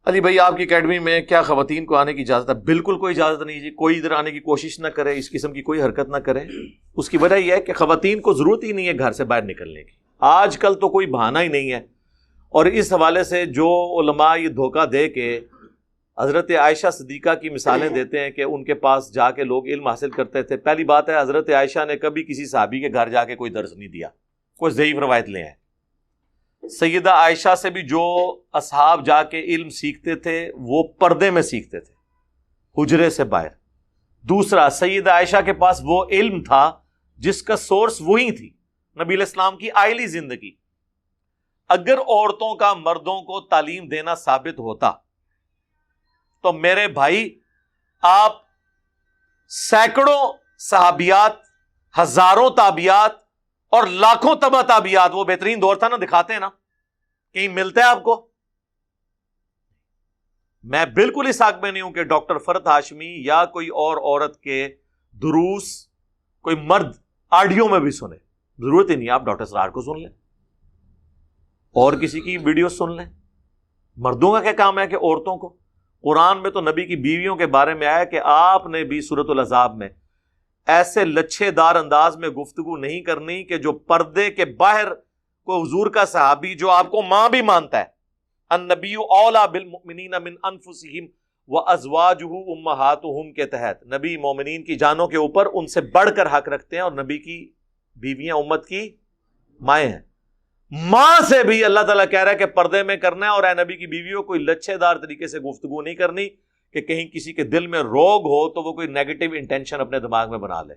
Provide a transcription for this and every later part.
علی بھائی آپ کی اکیڈمی میں کیا خواتین کو آنے کی اجازت ہے؟ بالکل کوئی اجازت نہیں جی، کوئی ادھر آنے کی کوشش نہ کرے، اس قسم کی کوئی حرکت نہ کرے۔ اس کی وجہ یہ ہے کہ خواتین کو ضرورت ہی نہیں ہے گھر سے باہر نکلنے کی، آج کل تو کوئی بہانہ ہی نہیں ہے۔ اور اس حوالے سے جو علماء یہ دھوکہ دے کے حضرت عائشہ صدیقہ کی مثالیں دیتے ہیں کہ ان کے پاس جا کے لوگ علم حاصل کرتے تھے، پہلی بات ہے حضرت عائشہ نے کبھی کسی صحابی کے گھر جا کے کوئی درس نہیں دیا، کوئی ضعیف روایت لے ہیں۔ سیدہ عائشہ سے بھی جو اصحاب جا کے علم سیکھتے تھے وہ پردے میں سیکھتے تھے، حجرے سے باہر۔ دوسرا، سیدہ عائشہ کے پاس وہ علم تھا جس کا سورس وہی تھی، نبی علیہ السلام کی آئلی زندگی۔ اگر عورتوں کا مردوں کو تعلیم دینا ثابت ہوتا تو میرے بھائی آپ سینکڑوں صحابیات، ہزاروں تابعات اور لاکھوں تبع تابعات، وہ بہترین دور تھا نا، دکھاتے ہیں نا، کہیں ملتا ہے آپ کو؟ میں بالکل اس حق میں نہیں ہوں کہ ڈاکٹر فرحت ہاشمی یا کوئی اور عورت کے دروس کوئی مرد آڈیو میں بھی سنے، ضرورت ہی نہیں، آپ ڈاکٹر سرار کو سن لیں اور کسی کی ویڈیو سن لیں۔ مردوں کا کیا کام ہے کہ عورتوں کو؟ قرآن میں تو نبی کی بیویوں کے بارے میں آیا کہ آپ نے بھی سورۃ الاحزاب میں ایسے لچھے دار انداز میں گفتگو نہیں کرنی کہ جو پردے کے باہر کوئی حضور کا صحابی جو آپ کو ماں بھی مانتا ہے، النبی اولیٰ بالمؤمنین من انفسہم وازواجہ امہاتہم کے تحت نبی مومنین کی جانوں کے اوپر ان سے بڑھ کر حق رکھتے ہیں، اور نبی کی بیویاں امت کی مائیں ہیں۔ ماں سے بھی اللہ تعالیٰ کہہ رہا ہے کہ پردے میں کرنا ہے، اور اے نبی کی بیویوں کوئی لچھے دار طریقے سے گفتگو نہیں کرنی کہ کہیں کسی کے دل میں روگ ہو تو وہ کوئی نیگیٹو انٹینشن اپنے دماغ میں بنا لے۔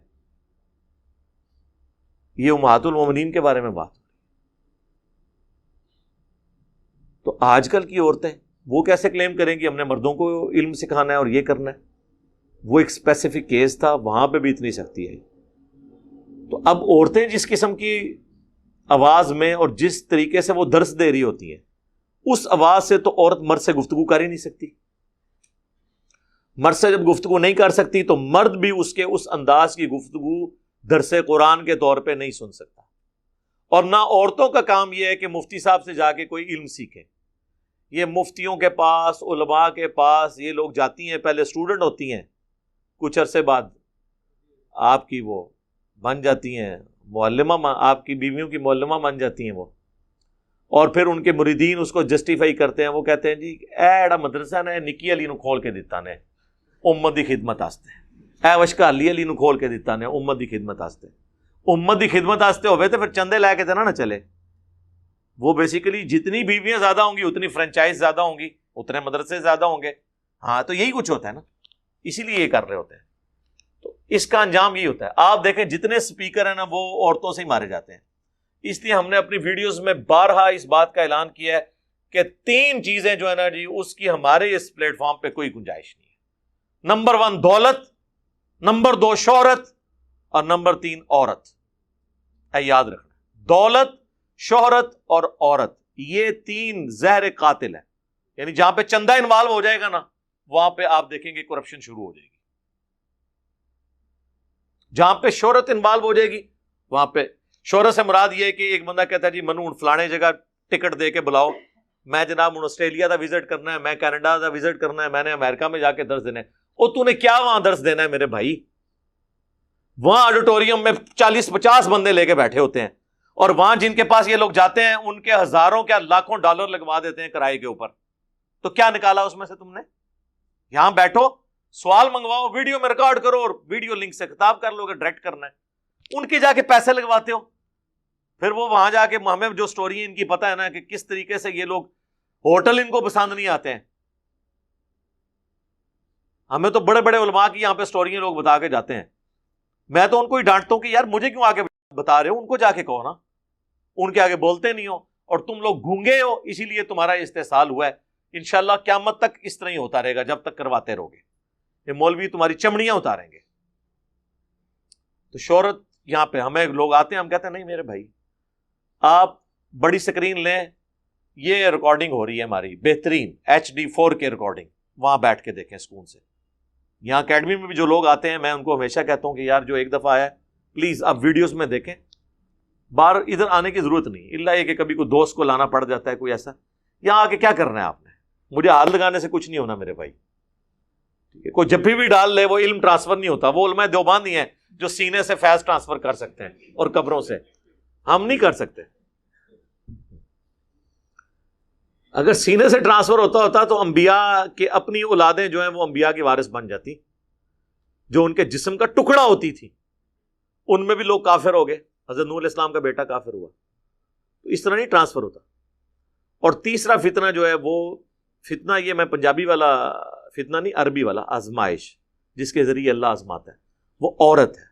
یہ امہات المومنین کے بارے میں بات۔ تو آج کل کی عورتیں وہ کیسے کلیم کریں گی ہم نے مردوں کو علم سکھانا ہے اور یہ کرنا ہے؟ وہ ایک اسپیسیفک کیس تھا، وہاں پہ بھی اتنی سختی ہے۔ تو اب عورتیں جس قسم کی آواز میں اور جس طریقے سے وہ درس دے رہی ہوتی ہیں، اس آواز سے تو عورت مرد سے گفتگو کر ہی نہیں سکتی۔ مرد سے جب گفتگو نہیں کر سکتی تو مرد بھی اس کے اس انداز کی گفتگو درس قرآن کے طور پہ نہیں سن سکتا۔ اور نہ عورتوں کا کام یہ ہے کہ مفتی صاحب سے جا کے کوئی علم سیکھیں۔ یہ مفتیوں کے پاس، علماء کے پاس یہ لوگ جاتی ہیں، پہلے اسٹوڈنٹ ہوتی ہیں، کچھ عرصے بعد آپ کی وہ بن جاتی ہیں معلمہ، آپ کی بیویوں کی معلمہ بن جاتی ہیں وہ، اور پھر ان کے مریدین اس کو جسٹیفائی کرتے ہیں، وہ کہتے ہیں جی ایڑا مدرسہ نے نکی علی نو کھول کے دیتا نے امت دی خدمت آستے، اے وشکا علی نو کھول کے دیتا نے امت دی خدمت آستے۔ امت دی خدمت آستے ہوئے تو پھر چندے لے کے تو نہ چلے۔ وہ بیسیکلی جتنی بیویاں زیادہ ہوں گی اتنی فرنچائز زیادہ ہوں گی، اتنے مدرسے زیادہ ہوں گے۔ ہاں تو یہی کچھ ہوتا ہے نا، اسی لیے یہ کر رہے ہوتے ہیں۔ تو اس کا انجام یہی ہوتا ہے۔ آپ دیکھیں جتنے سپیکر ہیں نا وہ عورتوں سے ہی مارے جاتے ہیں۔ اس لیے ہم نے اپنی ویڈیوز میں بارہا اس بات کا اعلان کیا ہے کہ 3 چیزیں جو ہے نا جی، اس کی ہمارے اس پلیٹ فارم پہ کوئی گنجائش نہیں ہے۔ نمبر 1 دولت، نمبر 2 شہرت، اور نمبر 3 عورت۔ یاد رکھنا، دولت، شہرت اور عورت، یہ 3 زہر قاتل ہیں۔ یعنی جہاں پہ چندہ انوالو ہو جائے گا نا، وہاں پہ آپ دیکھیں گے کرپشن شروع ہو جائے گی۔ جہاں پہ شہرت انوالو ہو جائے گی، وہاں پہ شہرت سے مراد یہ ہے کہ ایک بندہ کہتا ہے جی منو فلانے جگہ ٹکٹ دے کے بلاؤ، میں جناب آسٹریلیا دا وزٹ کرنا ہے، میں کینیڈا دا وزٹ کرنا ہے، میں نے امریکہ میں جا کے درس دینا ہے۔ اور تو نے کیا وہاں درس دینا ہے میرے بھائی؟ وہاں آڈیٹوریم میں 40-50 بندے لے کے بیٹھے ہوتے ہیں، اور وہاں جن کے پاس یہ لوگ جاتے ہیں ان کے ہزاروں کیا لاکھوں ڈالر لگوا دیتے ہیں کرائے کے اوپر۔ تو کیا نکالا اس میں سے تم نے؟ یہاں بیٹھو، سوال منگواؤ، ویڈیو میں ریکارڈ کرو، اور ویڈیو لنک سے خطاب کر لو کہ ڈائریکٹ کرنا ہے۔ ان کے جا کے پیسے لگواتے ہو، پھر وہ وہاں جا کے ہمیں جو سٹوری ان کی پتہ ہے نا کہ کس طریقے سے یہ لوگ ہوٹل ان کو پسند نہیں آتے ہیں۔ ہمیں تو بڑے بڑے علماء کی یہاں پہ سٹوریاں لوگ بتا کے جاتے ہیں، میں تو ان کو ہی ڈانٹتا ہوں کہ یار مجھے کیوں آگے بتا رہے ہو، ان کو جا کے کہو نا، ان کے آگے بولتے نہیں ہو، اور تم لوگ گونگے ہو، اسی لیے تمہارا استحصال ہوا ہے۔ انشاءاللہ قیامت تک اس طرح ہی ہوتا رہے گا جب تک کرواتے رہو گے، یہ مولوی تمہاری چمڑیاں اتاریں گے۔ تو شہرت یہاں پہ ہمیں لوگ آتے ہیں، ہم کہتے ہیں نہیں میرے بھائی آپ بڑی سکرین لیں، یہ ریکارڈنگ ہو رہی ہے ہماری بہترین HD 4K ریکارڈنگ، وہاں بیٹھ کے دیکھیں سکون سے۔ یہاں اکیڈمی میں بھی جو لوگ آتے ہیں میں ان کو ہمیشہ کہتا ہوں کہ یار جو ایک دفعہ آیا ہے پلیز آپ ویڈیوز میں دیکھیں، باہر ادھر آنے کی ضرورت نہیں، الا یہ کہ کبھی کوئی دوست کو لانا پڑ جاتا ہے کوئی ایسا۔ یہاں آ کے کیا کرنا ہے آپ نے؟ مجھے ہاتھ لگانے سے کچھ نہیں ہونا میرے بھائی، ٹھیک ہے؟ کوئی جب بھی ڈال لے وہ علم ٹرانسفر نہیں ہوتا. وہ علماء دیوبند ہی ہیں جو سینے سے فیض ٹرانسفر کر سکتے ہیں اور قبروں سے، ہم نہیں کر سکتے. اگر سینے سے ٹرانسفر ہوتا تو انبیاء کے اپنی اولادیں جو ہیں وہ انبیاء کی وارث بن جاتی، جو ان کے جسم کا ٹکڑا ہوتی تھی. ان میں بھی لوگ کافر ہو گئے، حضرت نوح علیہ السلام کا بیٹا کافر ہوا. تو اس طرح نہیں ٹرانسفر ہوتا. اور تیسرا فتنہ جو ہے وہ فتنہ، یہ میں پنجابی والا فتنہ نہیں، عربی والا، آزمائش جس کے ذریعے اللہ آزماتا ہے، وہ عورت ہے.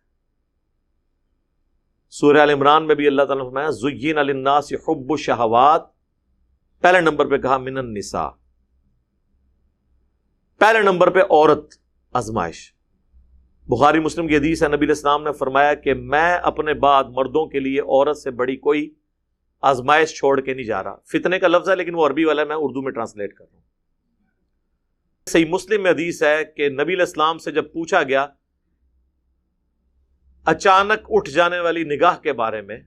سورہ ال عمران میں بھی اللہ تعالیٰ نے فرمایا زُيِّنَ لِلنَّاسِ حُبُّ الشَّهَوَاتِ، پہلے نمبر پہ کہا من النساء، پہلے نمبر پہ عورت آزمائش. بخاری مسلم کی حدیث ہے، نبی علیہ السلام نے فرمایا کہ میں اپنے بعد مردوں کے لیے عورت سے بڑی کوئی آزمائش چھوڑ کے نہیں جا رہا. فتنے کا لفظ ہے لیکن وہ عربی والا ہے، میں اردو میں ٹرانسلیٹ کر رہا ہوں. صحیح مسلم میں حدیث ہے کہ نبی علیہ السلام سے جب پوچھا گیا اچانک اٹھ جانے والی نگاہ کے بارے میں،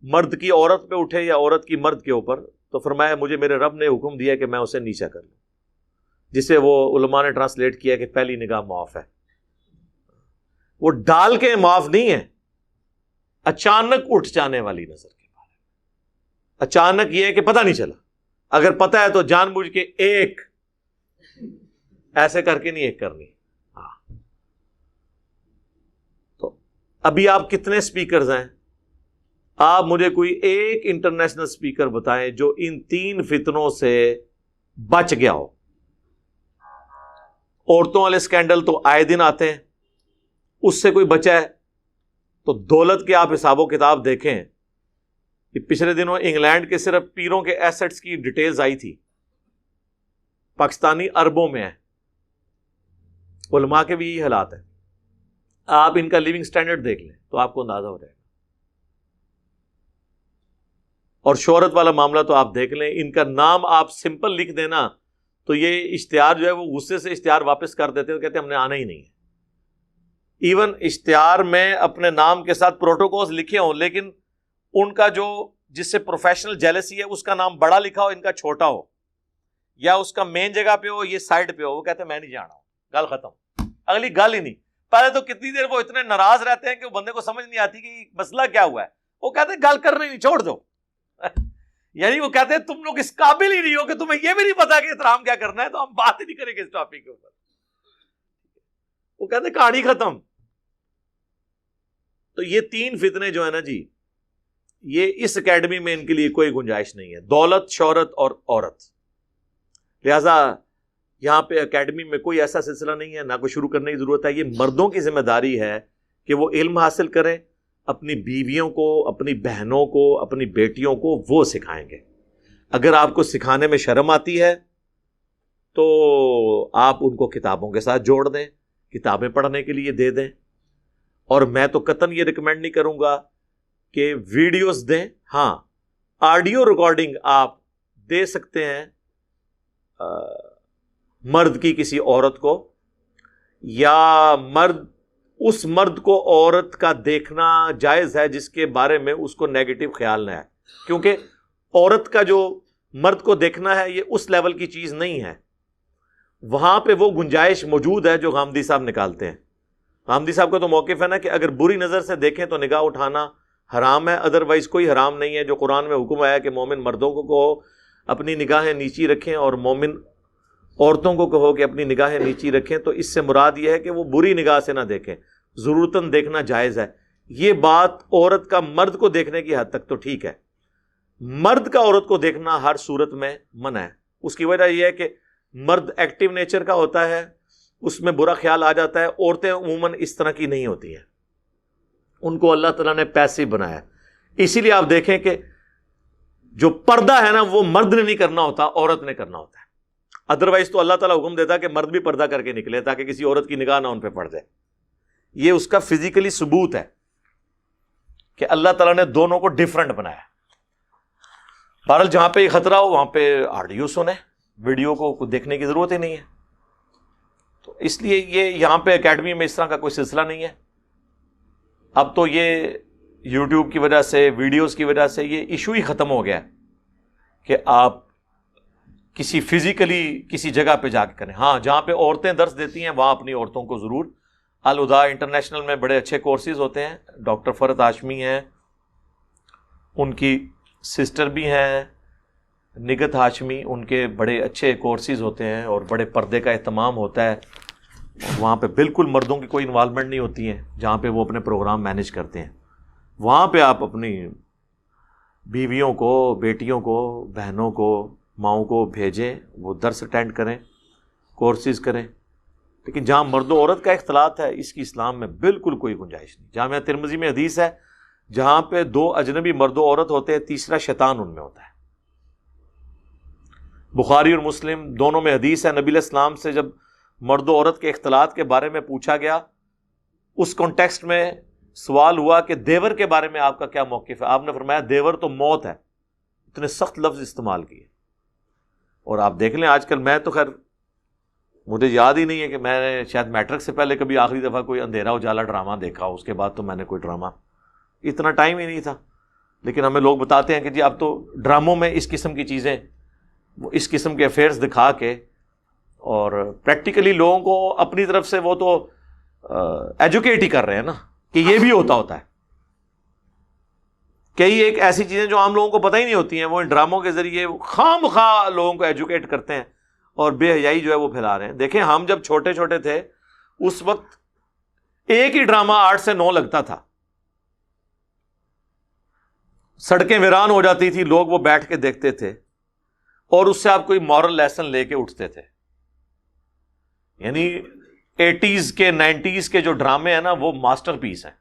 مرد کی عورت پہ اٹھے یا عورت کی مرد کے اوپر، تو فرمایا مجھے میرے رب نے حکم دیا کہ میں اسے نیچا کر لوں، جسے وہ علماء نے ٹرانسلیٹ کیا کہ پہلی نگاہ معاف ہے. وہ ڈال کے معاف نہیں ہے، اچانک اٹھ جانے والی نظر کے بارے میں. اچانک یہ ہے کہ پتہ نہیں چلا، اگر پتہ ہے تو جان بوجھ کے ایک ایسے کر کے نہیں ایک کرنی. ہاں، تو ابھی آپ کتنے سپیکرز ہیں؟ آپ مجھے کوئی ایک انٹرنیشنل سپیکر بتائیں جو ان تین فتنوں سے بچ گیا ہو. عورتوں والے سکینڈل تو آئے دن آتے ہیں، اس سے کوئی بچا ہے؟ تو دولت کے آپ حساب و کتاب دیکھیں کہ پچھلے دنوں انگلینڈ کے صرف پیروں کے ایسٹس کی ڈیٹیلز آئی تھی، پاکستانی اربوں میں ہے. علماء کے بھی یہی حالات ہیں. آپ ان کا لیونگ سٹینڈرڈ دیکھ لیں تو آپ کو اندازہ ہو جائے گا. اور شہرت والا معاملہ تو آپ دیکھ لیں، ان کا نام آپ سمپل لکھ دینا تو یہ اشتہار جو ہے وہ غصے سے اشتہار واپس کر دیتے ہیں، کہتے ہیں ہم نے آنا ہی نہیں ہے. ایون اشتہار میں اپنے نام کے ساتھ پروٹوکولز لکھے ہوں لیکن ان کا جو جس سے پروفیشنل جیلسی ہے اس کا نام بڑا لکھا ہو، ان کا چھوٹا ہو، یا اس کا مین جگہ پہ ہو، یہ سائڈ پہ ہو، وہ کہتے ہیں میں نہیں جانا ہوں، گل ختم، اگلی گل ہی نہیں. پہلے تو کتنی دیر وہ اتنے ناراض رہتے ہیں کہ وہ بندے کو سمجھ نہیں آتی کہ مسئلہ کیا ہوا ہے. وہ کہتے ہیں گل کرنے نہیں، چھوڑ دو. یعنی وہ کہتے ہیں تم لوگ اس قابل ہی نہیں ہو کہ تمہیں یہ بھی نہیں پتا کہ احترام کیا کرنا ہے، تو ہم بات ہی نہیں کریں گے اس ٹاپک کے اوپر. وہ کہتے ہیں کہانی ختم. تو یہ تین فتنے جو ہے نا جی، یہ اس اکیڈمی میں ان کے لیے کوئی گنجائش نہیں ہے، دولت، شہرت اور عورت. لہذا یہاں پہ اکیڈمی میں کوئی ایسا سلسلہ نہیں ہے، نہ کوئی شروع کرنے کی ضرورت ہے. یہ مردوں کی ذمہ داری ہے کہ وہ علم حاصل کریں، اپنی بیویوں کو، اپنی بہنوں کو، اپنی بیٹیوں کو وہ سکھائیں گے. اگر آپ کو سکھانے میں شرم آتی ہے تو آپ ان کو کتابوں کے ساتھ جوڑ دیں، کتابیں پڑھنے کے لیے دے دیں. اور میں تو قطعاً یہ ریکمینڈ نہیں کروں گا کہ ویڈیوز دیں. ہاں، آڈیو ریکارڈنگ آپ دے سکتے ہیں مرد کی کسی عورت کو، یا اس مرد کو عورت کا دیکھنا جائز ہے جس کے بارے میں اس کو نیگیٹو خیال نہ ہے، کیونکہ عورت کا جو مرد کو دیکھنا ہے یہ اس لیول کی چیز نہیں ہے. وہاں پہ وہ گنجائش موجود ہے جو غامدی صاحب نکالتے ہیں. غامدی صاحب کا تو موقف ہے نا کہ اگر بری نظر سے دیکھیں تو نگاہ اٹھانا حرام ہے، ادروائز کوئی حرام نہیں ہے. جو قرآن میں حکم آیا کہ مومن مردوں کو کہو اپنی نگاہیں نیچی رکھیں اور مومن عورتوں کو کہو کہ اپنی نگاہیں نیچی رکھیں، تو اس سے مراد یہ ہے کہ وہ بری نگاہ سے نہ دیکھیں، ضرورتاً دیکھنا جائز ہے. یہ بات عورت کا مرد کو دیکھنے کی حد تک تو ٹھیک ہے، مرد کا عورت کو دیکھنا ہر صورت میں منع ہے. اس کی وجہ یہ ہے کہ مرد ایکٹیو نیچر کا ہوتا ہے، اس میں برا خیال آ جاتا ہے. عورتیں عموماً اس طرح کی نہیں ہوتی ہیں، ان کو اللہ تعالیٰ نے پیسیو بنایا. اسی لیے آپ دیکھیں کہ جو پردہ ہے نا وہ مرد نے نہیں کرنا ہوتا، عورت نے کرنا ہوتا ہے. ادروائز تو اللہ تعالیٰ حکم دیتا ہے کہ مرد بھی پردہ کر کے نکلے تاکہ کسی عورت کی نگاہ نہ ان پہ پڑ جائے. یہ اس کا فزیکلی ثبوت ہے کہ اللہ تعالیٰ نے دونوں کو ڈیفرنٹ بنایا. بہرحال جہاں پہ یہ خطرہ ہو وہاں پہ آڈیو سنیں، ویڈیو کو دیکھنے کی ضرورت ہی نہیں ہے. تو اس لیے یہ یہاں پہ اکیڈمی میں اس طرح کا کوئی سلسلہ نہیں ہے. اب تو یہ یوٹیوب کی وجہ سے، ویڈیوز کی وجہ سے یہ ایشو ہی ختم ہو گیا کہ آپ کسی فزیکلی کسی جگہ پہ جا کے کریں. ہاں جہاں پہ عورتیں درس دیتی ہیں وہاں اپنی عورتوں کو ضرور. الہدا انٹرنیشنل میں بڑے اچھے کورسز ہوتے ہیں. ڈاکٹر فرحت ہاشمی ہیں, ان کی سسٹر بھی ہیں نگت ہاشمی, ان کے بڑے اچھے کورسز ہوتے ہیں اور بڑے پردے کا اہتمام ہوتا ہے. وہاں پہ بالکل مردوں کی کوئی انوالومنٹ نہیں ہوتی ہے جہاں پہ وہ اپنے پروگرام مینیج کرتے ہیں. وہاں پہ آپ اپنی بیویوں کو, بیٹیوں کو, بہنوں کو, ماؤں کو بھیجیں, وہ درس اٹینڈ کریں, کورسز کریں. لیکن جہاں مرد و عورت کا اختلاط ہے اس کی اسلام میں بالکل کوئی گنجائش نہیں. جامعہ ترمذی میں حدیث ہے جہاں پہ دو اجنبی مرد و عورت ہوتے ہیں تیسرا شیطان ان میں ہوتا ہے. بخاری اور مسلم دونوں میں حدیث ہے, نبی علیہ السلام سے جب مرد و عورت کے اختلاط کے بارے میں پوچھا گیا, اس کانٹیکسٹ میں سوال ہوا کہ دیور کے بارے میں آپ کا کیا موقف ہے. آپ نے فرمایا دیور تو موت ہے. اتنے سخت لفظ استعمال کیے. اور آپ دیکھ لیں آج کل, میں تو خیر مجھے یاد ہی نہیں ہے کہ میں نے شاید میٹرک سے پہلے کبھی آخری دفعہ کوئی اندھیرا اجالا ڈرامہ دیکھا, اس کے بعد تو میں نے کوئی ڈرامہ, اتنا ٹائم ہی نہیں تھا. لیکن ہمیں لوگ بتاتے ہیں کہ جی اب تو ڈراموں میں اس قسم کی چیزیں, وہ اس قسم کے افیئرس دکھا کے اور پریکٹیکلی لوگوں کو اپنی طرف سے وہ تو ایجوکیٹ ہی کر رہے ہیں نا کہ یہ بھی ہوتا ہے. کئی ایک ایسی چیزیں جو عام لوگوں کو پتہ ہی نہیں ہوتی ہیں, وہ ان ڈراموں کے ذریعے خام خواہ لوگوں کو ایجوکیٹ کرتے ہیں اور بے حیائی جو ہے وہ پھیلا رہے ہیں. دیکھیں ہم جب چھوٹے چھوٹے تھے اس وقت ایک ہی ڈرامہ 8 سے 9 لگتا تھا, سڑکیں ویران ہو جاتی تھی, لوگ وہ بیٹھ کے دیکھتے تھے اور اس سے آپ کوئی مورل لیسن لے کے اٹھتے تھے. یعنی 80s کے 90s کے جو ڈرامے ہیں نا وہ ماسٹر پیس ہیں.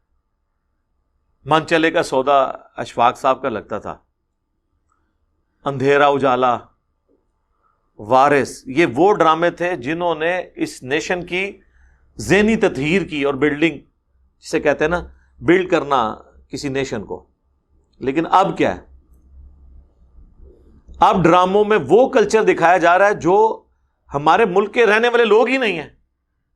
من چلے کا سودا اشفاق صاحب کا لگتا تھا, اندھیرا اجالا, وارث, یہ وہ ڈرامے تھے جنہوں نے اس نیشن کی ذہنی تطہیر کی اور بلڈنگ, جسے کہتے ہیں نا بلڈ کرنا کسی نیشن کو. لیکن اب کیا ہے, اب ڈراموں میں وہ کلچر دکھایا جا رہا ہے جو ہمارے ملک کے رہنے والے لوگ ہی نہیں ہیں.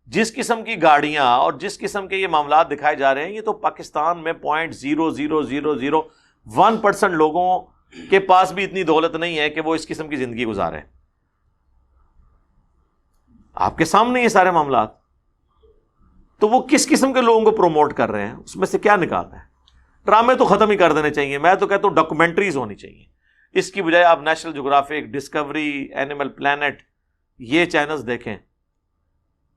جس قسم کی گاڑیاں اور جس قسم کے یہ معاملات دکھائے جا رہے ہیں, یہ تو پاکستان میں 0.0001% لوگوں کے پاس بھی اتنی دولت نہیں ہے کہ وہ اس قسم کی زندگی گزارے. آپ کے سامنے یہ سارے معاملات, تو وہ کس قسم کے لوگوں کو پروموٹ کر رہے ہیں, اس میں سے کیا نکالنا ہے؟ ڈرامے تو ختم ہی کر دینے چاہیے. میں تو کہتا ہوں ڈاکومنٹریز ہونی چاہیے. اس کی بجائے آپ National Geographic, Discovery, Animal Planet, یہ چینلز دیکھیں.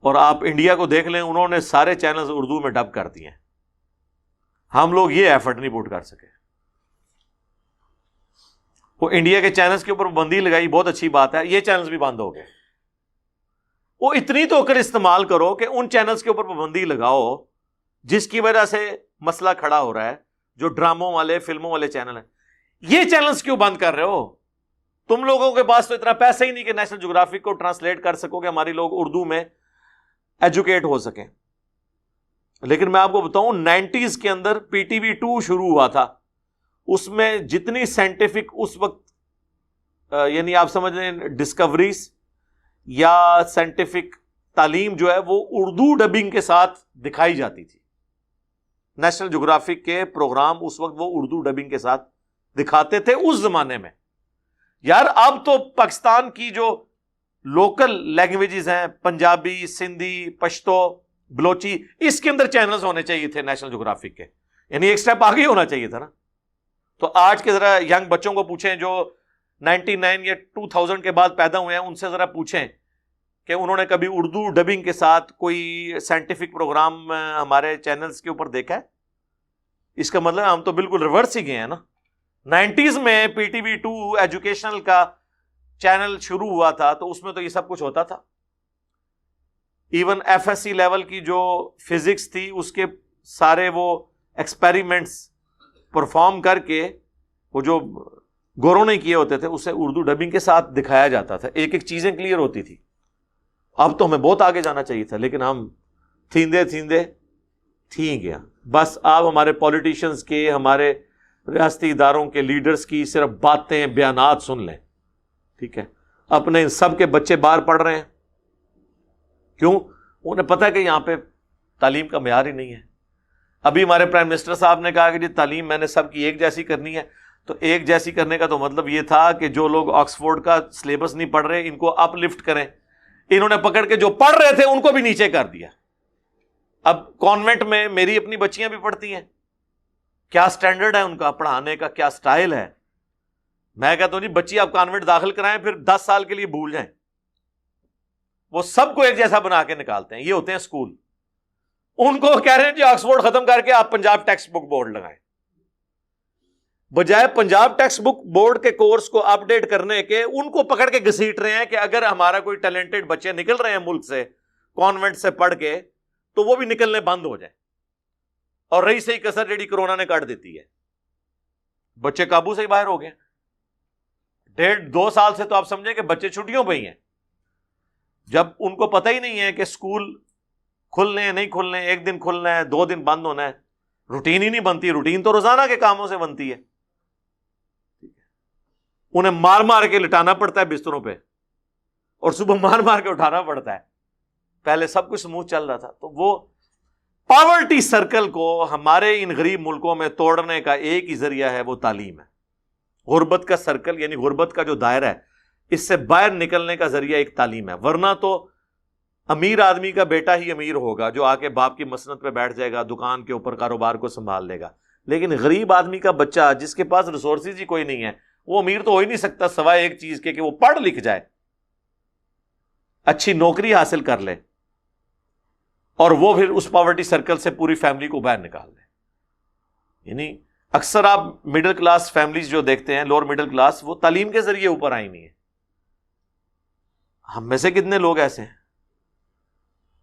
اور آپ انڈیا کو دیکھ لیں, انہوں نے سارے چینلز اردو میں ڈب کر دیے ہیں. ہم لوگ یہ ایفرٹ نہیں پوٹ کر سکے. وہ انڈیا کے چینلز کے اوپر پابندی لگائی, بہت اچھی بات ہے, یہ چینلز بھی بند ہو گئے. وہ اتنی تو عقل استعمال کرو کہ ان چینلز کے اوپر پابندی لگاؤ جس کی وجہ سے مسئلہ کھڑا ہو رہا ہے, جو ڈراموں والے, فلموں والے چینل ہیں. یہ چینلز کیوں بند کر رہے ہو؟ تم لوگوں کے پاس تو اتنا پیسہ ہی نہیں کہ نیشنل جغرافک کو ٹرانسلیٹ کر سکو کہ ہماری لوگ اردو میں ایجوکیٹ ہو سکیں. لیکن میں آپ کو بتاؤں 90s کے اندر PTV2 شروع ہوا تھا, اس میں جتنی سائنٹیفک اس وقت یعنی آپ سمجھ لیں ڈسکوریز یا سائنٹیفک تعلیم جو ہے وہ اردو ڈبنگ کے ساتھ دکھائی جاتی تھی. نیشنل جغرافک کے پروگرام اس وقت وہ اردو ڈبنگ کے ساتھ دکھاتے تھے اس زمانے میں. یار اب تو پاکستان کی جو لوکل لینگویجز ہیں, پنجابی, سندھی, پشتو, بلوچی, اس کے اندر چینلز ہونے چاہیے تھے نیشنل جغرافک کے. یعنی ایک سٹیپ آگے ہونا چاہیے تھا نا. تو آج کے ذرا ینگ بچوں کو پوچھیں جو 99 یا 2000 کے بعد پیدا ہوئے ہیں, ان سے ذرا پوچھیں کہ انہوں نے کبھی اردو ڈبنگ کے ساتھ کوئی سائنٹیفک پروگرام ہمارے چینلز کے اوپر دیکھا ہے. اس کا مطلب ہم تو بالکل ریورس ہی گئے ہیں نا. 90s میں PTV2 ایجوکیشنل کا چینل شروع ہوا تھا, تو اس میں تو یہ سب کچھ ہوتا تھا. ایون FSC لیول کی جو فزکس تھی اس کے سارے وہ ایکسپیریمنٹس پرفارم کر کے, وہ جو گوروں نے کیے ہوتے تھے, اسے اردو ڈبنگ کے ساتھ دکھایا جاتا تھا. ایک ایک چیزیں کلیئر ہوتی تھی. اب تو ہمیں بہت آگے جانا چاہیے تھا, لیکن ہم تھیندے تھی گیا. بس آپ ہمارے پولیٹیشنز کے, ہمارے ریاستی اداروں کے لیڈرز کی صرف باتیں, بیانات سن لیں, ٹھیک ہے. اپنے سب کے بچے باہر پڑھ رہے ہیں, کیوں؟ انہیں پتہ ہے کہ یہاں پہ تعلیم کا معیار ہی نہیں ہے. ابھی ہمارے پرائم منسٹر صاحب نے کہا کہ جی تعلیم میں نے سب کی ایک جیسی کرنی ہے, تو ایک جیسی کرنے کا تو مطلب یہ تھا کہ جو لوگ آکسفورڈ کا سلیبس نہیں پڑھ رہے ان کو اپ لفٹ کریں، انہوں نے پکڑ کے جو پڑھ رہے تھے ان کو بھی نیچے کر دیا۔ اب کانوینٹ میں میری اپنی بچیاں بھی پڑھتی ہیں، کیا سٹینڈرڈ ہے ان کا پڑھانے کا، کیا سٹائل ہے۔ میں کہتا ہوں جی بچی آپ کانوینٹ داخل کرائیں پھر 10 سال کے لیے بھول جائیں، وہ سب کو ایک جیسا بنا کے نکالتے ہیں، یہ ہوتے ہیں اسکول۔ ان کو کہہ رہے ہیں جی آکسفورڈ ختم کر کے آپ پنجاب ٹیکسٹ بک بورڈ لگائیں، بجائے پنجاب ٹیکسٹ بک بورڈ کے کورس کو اپ ڈیٹ کرنے کے ان کو پکڑ کے گھسیٹ رہے ہیں کہ اگر ہمارا کوئی ٹیلنٹڈ بچے نکل رہے ہیں ملک سے کانوینٹ سے پڑھ کے تو وہ بھی نکلنے بند ہو جائیں، اور رہی صحیح کسر جیڑی کرونا نے کاٹ دیتی ہے، بچے قابو سے ہی باہر ہو گئے۔ 1.5-2 سال سے تو آپ سمجھیں کہ بچے چھٹیوں پہ ہی ہیں، جب ان کو پتہ ہی نہیں ہے کہ اسکول کھلنے ہیں نہیں کھلنے، ایک دن کھلنا ہے 2 دن بند ہونا ہے، روٹین ہی نہیں بنتی، روٹین تو روزانہ کے کاموں سے بنتی ہے۔ انہیں مار مار کے لٹانا پڑتا ہے بستروں پہ اور صبح مار مار کے اٹھانا پڑتا ہے، پہلے سب کچھ سموتھ چل رہا تھا۔ تو وہ پاورٹی سرکل کو ہمارے ان غریب ملکوں میں توڑنے کا ایک ہی ذریعہ ہے، وہ تعلیم ہے۔ غربت کا سرکل یعنی غربت کا جو دائرہ ہے، اس سے باہر نکلنے کا ذریعہ ایک تعلیم ہے، ورنہ تو امیر آدمی کا بیٹا ہی امیر ہوگا جو آ کے باپ کی مسند پہ بیٹھ جائے گا، دکان کے اوپر کاروبار کو سنبھال لے گا، لیکن غریب آدمی کا بچہ جس کے پاس ریسورسز ہی کوئی نہیں ہے وہ امیر تو ہو ہی نہیں سکتا سوائے ایک چیز کے کہ وہ پڑھ لکھ جائے، اچھی نوکری حاصل کر لے، اور وہ پھر اس پاورٹی سرکل سے پوری فیملی کو باہر نکال دے۔ یعنی اکثر آپ مڈل کلاس فیملیز جو دیکھتے ہیں، لوور مڈل کلاس، وہ تعلیم کے ذریعے اوپر آئی نہیں ہے۔ ہم میں سے کتنے لوگ ایسے ہیں،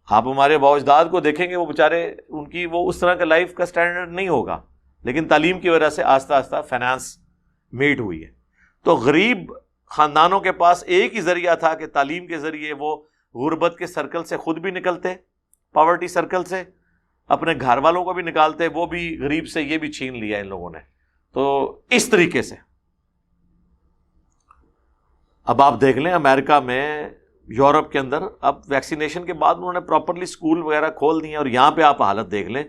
آپ ہمارے باؤ اجداد کو دیکھیں گے، وہ بیچارے ان کی وہ اس طرح کا لائف کا سٹینڈرڈ نہیں ہوگا، لیکن تعلیم کی وجہ سے آہستہ آہستہ فائنانس میٹ ہوئی ہے۔ تو غریب خاندانوں کے پاس ایک ہی ذریعہ تھا کہ تعلیم کے ذریعے وہ غربت کے سرکل سے خود بھی نکلتے، پاورٹی سرکل سے اپنے گھر والوں کو بھی نکالتے، وہ بھی غریب سے یہ بھی چھین لیا ان لوگوں نے۔ تو اس طریقے سے اب آپ دیکھ لیں امریکہ میں، یورپ کے اندر، اب ویکسینیشن کے بعد انہوں نے پراپرلی سکول وغیرہ کھول دیے، اور یہاں پہ آپ حالت دیکھ لیں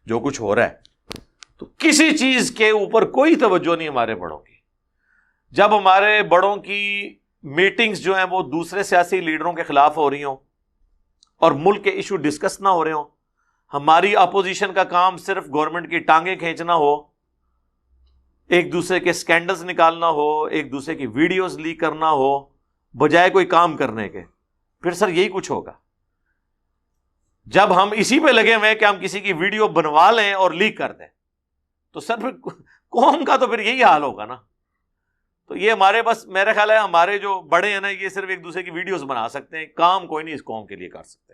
جو کچھ ہو رہا ہے، تو کسی چیز کے اوپر کوئی توجہ نہیں ہمارے بڑوں کی۔ جب ہمارے بڑوں کی میٹنگز جو ہیں وہ دوسرے سیاسی لیڈروں کے خلاف ہو رہی ہوں اور ملک کے ایشو ڈسکس نہ ہو رہے ہوں، ہماری اپوزیشن کا کام صرف گورنمنٹ کی ٹانگیں کھینچنا ہو، ایک دوسرے کے سکینڈلز نکالنا ہو، ایک دوسرے کی ویڈیوز لیک کرنا ہو، بجائے کوئی کام کرنے کے، پھر سر یہی کچھ ہوگا۔ جب ہم اسی پہ لگے ہوئے کہ ہم کسی کی ویڈیو بنوا لیں اور لیک کر دیں، تو سر پھر قوم کا تو پھر یہی حال ہوگا نا۔ تو یہ ہمارے بس میرا خیال ہے ہمارے جو بڑے ہیں نا، یہ صرف ایک دوسرے کی ویڈیوز بنا سکتے ہیں، کام کوئی نہیں اس قوم کے لیے کر سکتے۔